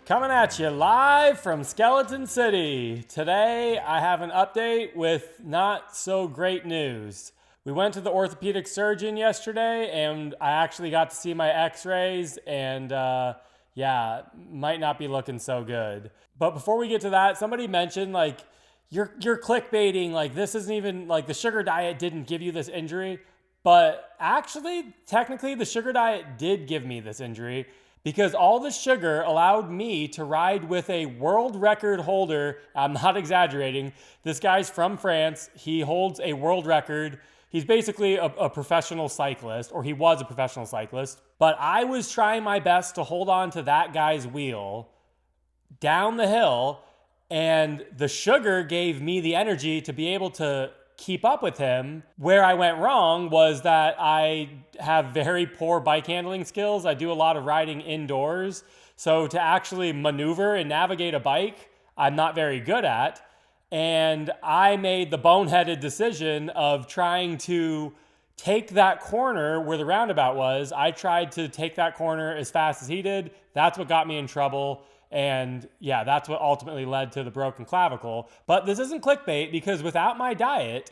Coming at you live from Skeleton City. Today I have an update with not so great news. We went to the orthopedic surgeon yesterday and I actually got to see my x-rays and might not be looking so good. But before we get to that, somebody mentioned like you're clickbaiting, like this isn't even like the sugar diet didn't give you this injury. But actually, technically, the sugar diet did give me this injury because all the sugar allowed me to ride with a world record holder. I'm not exaggerating. This guy's from France. He holds a world record. He's basically a professional cyclist, or he was a professional cyclist. But I was trying my best to hold on to that guy's wheel down the hill, and the sugar gave me the energy to be able to keep up with him. Where I went wrong was that I have very poor bike handling skills. I do a lot of riding indoors. So to actually maneuver and navigate a bike, I'm not very good at. And I made the boneheaded decision of trying to take that corner where the roundabout was. I tried to take that corner as fast as he did. That's what got me in trouble. And yeah, that's what ultimately led to the broken clavicle. But this isn't clickbait because without my diet,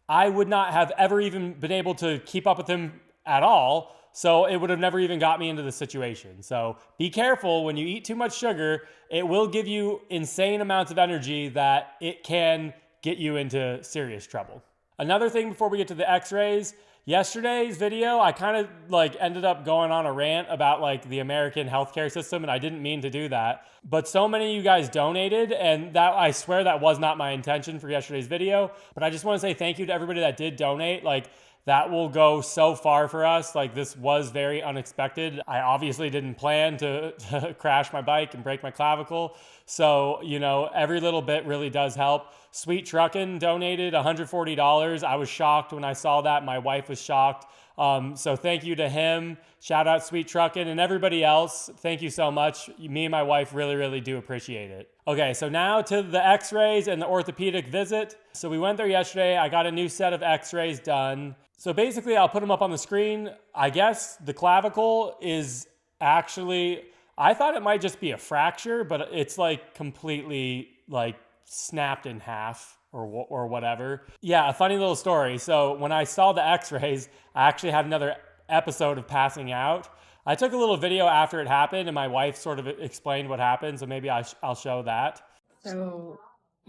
I would not have ever even been able to keep up with him at all. So it would have never even got me into the situation. So be careful when you eat too much sugar. It will give you insane amounts of energy that it can get you into serious trouble. Another thing before we get to the x-rays, yesterday's video, I kind of like ended up going on a rant about like the American healthcare system, and I didn't mean to do that. But so many of you guys donated, and that I swear that was not my intention for yesterday's video. But I just want to say thank you to everybody that did donate. Like that will go so far for us. Like this was very unexpected. I obviously didn't plan to crash my bike and break my clavicle. So, you know, every little bit really does help. Sweet Truckin' donated $140. I was shocked when I saw that. My wife was shocked. So thank you to him. Shout out Sweet Truckin' and everybody else. Thank you so much. Me and my wife really, really do appreciate it. Okay, so now to the x-rays and the orthopedic visit. So we went there yesterday. I got a new set of x-rays done. So basically, I'll put them up on the screen. I guess the clavicle is actually, I thought it might just be a fracture, but it's like completely like snapped in half or whatever. Yeah, a funny little story. So when I saw the x-rays, I actually had another episode of passing out. I took a little video after it happened and my wife sort of explained what happened. So maybe I'll show that. So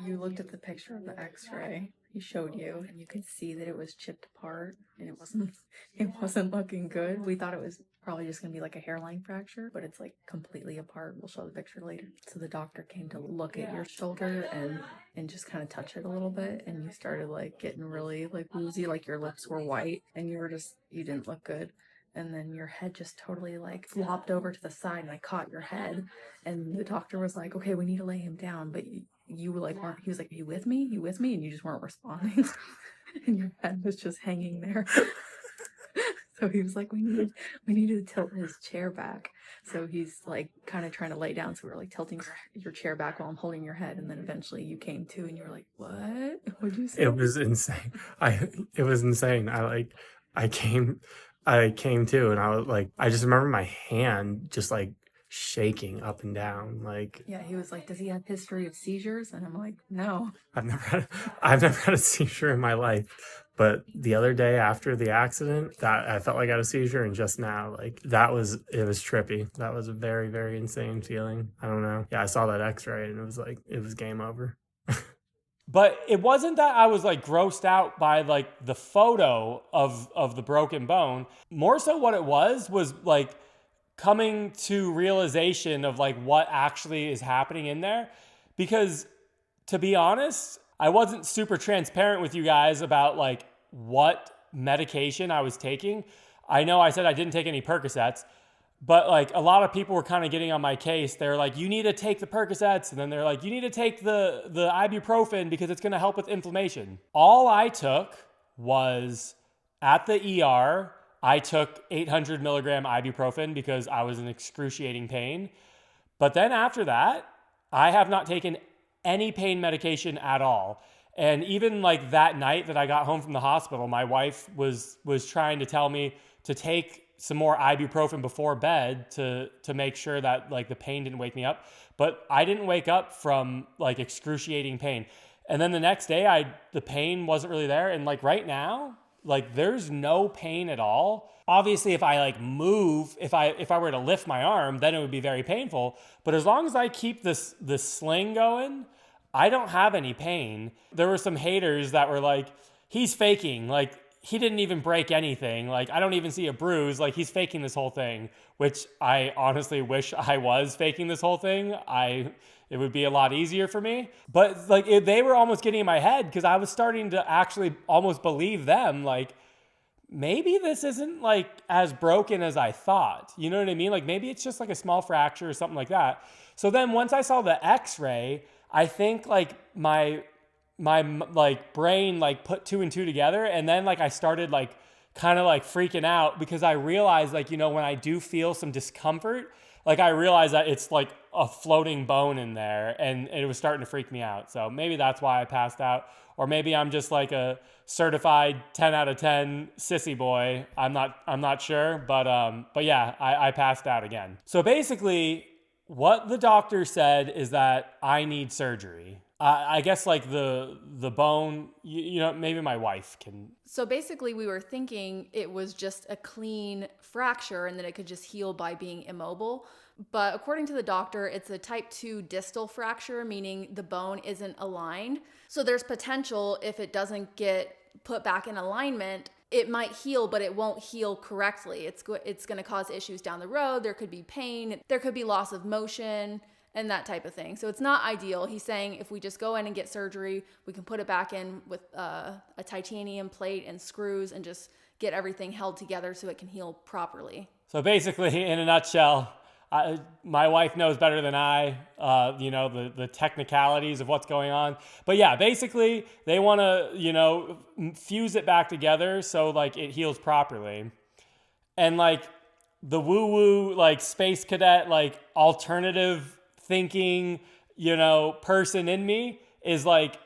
you looked at the picture of the x-ray he showed you and you could see that it was chipped apart and it wasn't looking good. We thought it was probably just gonna be like a hairline fracture, but it's like completely apart. We'll show the picture later. So the doctor came to look at your shoulder and just kind of touch it a little bit, and you started like getting really like woozy, like your lips were white and you didn't look good. And then your head just totally like flopped over to the side and I caught your head, and the doctor was like, okay, we need to lay him down, but you were like, weren't, he was like, are you with me? You with me? And you just weren't responding. And your head was just hanging there. So he was like, we needed to tilt his chair back. So he's like kind of trying to lay down. So we were like tilting your chair back while I'm holding your head. And then eventually you came to and you were like, what? What'd you say? It was insane. It was insane. I came to, and I was like, I just remember my hand just like shaking up and down. Like, Yeah, he was like, does he have history of seizures? And I'm like, no. I've never had a seizure in my life. But the other day after the accident, that I felt like I had a seizure, and just now, like it was trippy. That was a very, very insane feeling. I don't know. Yeah, I saw that X-ray, and it was like it was game over. But it wasn't that I was like grossed out by like the photo of the broken bone. More so what it was like coming to realization of like what actually is happening in there. Because to be honest, I wasn't super transparent with you guys about like what medication I was taking. I know I said I didn't take any Percocets, but like a lot of people were kind of getting on my case. They're like, you need to take the Percocets. And then they're like, you need to take the ibuprofen because it's going to help with inflammation. All I took was at the ER, I took 800 milligram ibuprofen because I was in excruciating pain. But then after that, I have not taken any pain medication at all. And even like that night that I got home from the hospital, my wife was trying to tell me to take some more ibuprofen before bed to make sure that like the pain didn't wake me up. But I didn't wake up from like excruciating pain. And then the next day the pain wasn't really there. And like right now, like there's no pain at all. Obviously, if I like move, if I were to lift my arm, then it would be very painful. But as long as I keep this sling going, I don't have any pain. There were some haters that were like, he's faking. Like he didn't even break anything. Like I don't even see a bruise. Like he's faking this whole thing, which I honestly wish I was faking this whole thing. It would be a lot easier for me. But like they were almost getting in my head because I was starting to actually almost believe them. Like maybe this isn't like as broken as I thought. You know what I mean? Like maybe it's just like a small fracture or something like that. So then once I saw the x-ray, I think like my like brain like put two and two together. And then like I started like kind of like freaking out because I realized like, you know, when I do feel some discomfort, like I realized that it's like a floating bone in there and it was starting to freak me out. So maybe that's why I passed out. Or maybe I'm just like a certified 10 out of 10 sissy boy. I'm not sure, but yeah, I passed out again. So basically what the doctor said is that I need surgery. I guess like the bone, you know, maybe my wife can. So basically we were thinking it was just a clean fracture and that it could just heal by being immobile. But according to the doctor, it's a type 2 distal fracture, meaning the bone isn't aligned. So there's potential if it doesn't get put back in alignment, it might heal, but it won't heal correctly. It's going to cause issues down the road. There could be pain. There could be loss of motion and that type of thing. So it's not ideal. He's saying if we just go in and get surgery, we can put it back in with a titanium plate and screws and just get everything held together so it can heal properly. So basically, in a nutshell, my wife knows better than I, you know, the technicalities of what's going on. But yeah, basically they want to, you know, fuse it back together so like it heals properly. And like the woo-woo, like space cadet, like alternative thinking, you know, person in me is like,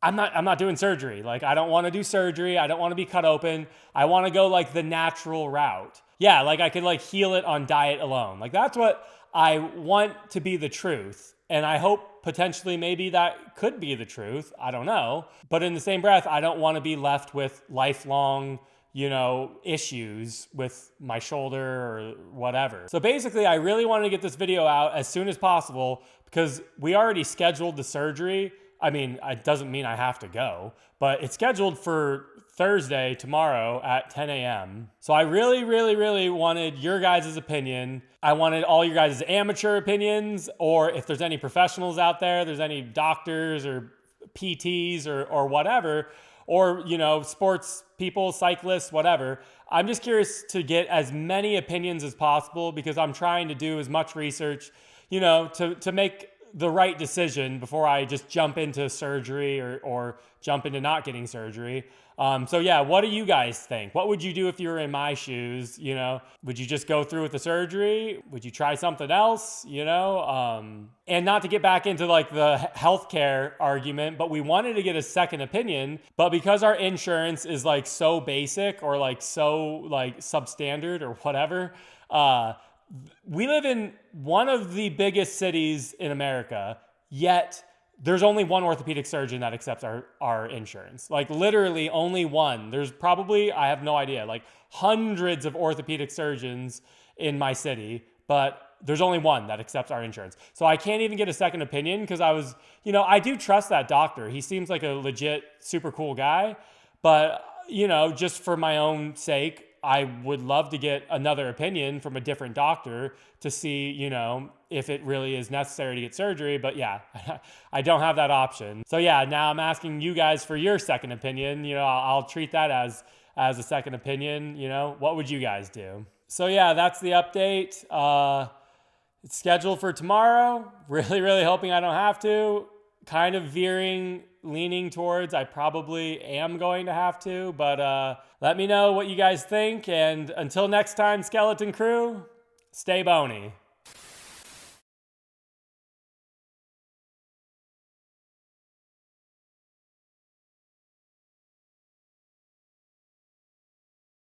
I'm not doing surgery. Like, I don't want to do surgery. I don't want to be cut open. I want to go like the natural route. Yeah, like I could like heal it on diet alone. Like that's what I want to be the truth. And I hope potentially maybe that could be the truth. I don't know. But in the same breath, I don't want to be left with lifelong, you know, issues with my shoulder or whatever. So basically, I really wanted to get this video out as soon as possible because we already scheduled the surgery. I mean, it doesn't mean I have to go, but it's scheduled for Thursday, tomorrow at 10 a.m. So I really, really, really wanted your guys' opinion. I wanted all your guys' amateur opinions, or if there's any professionals out there, there's any doctors or PTs or whatever, or, you know, sports people, cyclists, whatever. I'm just curious to get as many opinions as possible because I'm trying to do as much research, you know, to make the right decision before I just jump into surgery or jump into not getting surgery. So yeah, what do you guys think? What would you do if you were in my shoes? You know, would you just go through with the surgery? Would you try something else? You know, and not to get back into like the healthcare argument, but we wanted to get a second opinion, but because our insurance is like so basic or like so like substandard or whatever, we live in one of the biggest cities in America, yet there's only one orthopedic surgeon that accepts our insurance. Like literally only one. There's probably, I have no idea, like hundreds of orthopedic surgeons in my city, but there's only one that accepts our insurance. So I can't even get a second opinion because I was, you know, I do trust that doctor. He seems like a legit, super cool guy, but, you know, just for my own sake, I would love to get another opinion from a different doctor to see, you know, if it really is necessary to get surgery. But yeah, I don't have that option. So yeah, now I'm asking you guys for your second opinion. You know, I'll treat that as a second opinion. You know, what would you guys do? So yeah, that's the update. It's scheduled for tomorrow. Really, really hoping I don't have to. Kind of leaning towards I probably am going to have to, but let me know what you guys think. And until next time, Skeleton Crew, stay bony.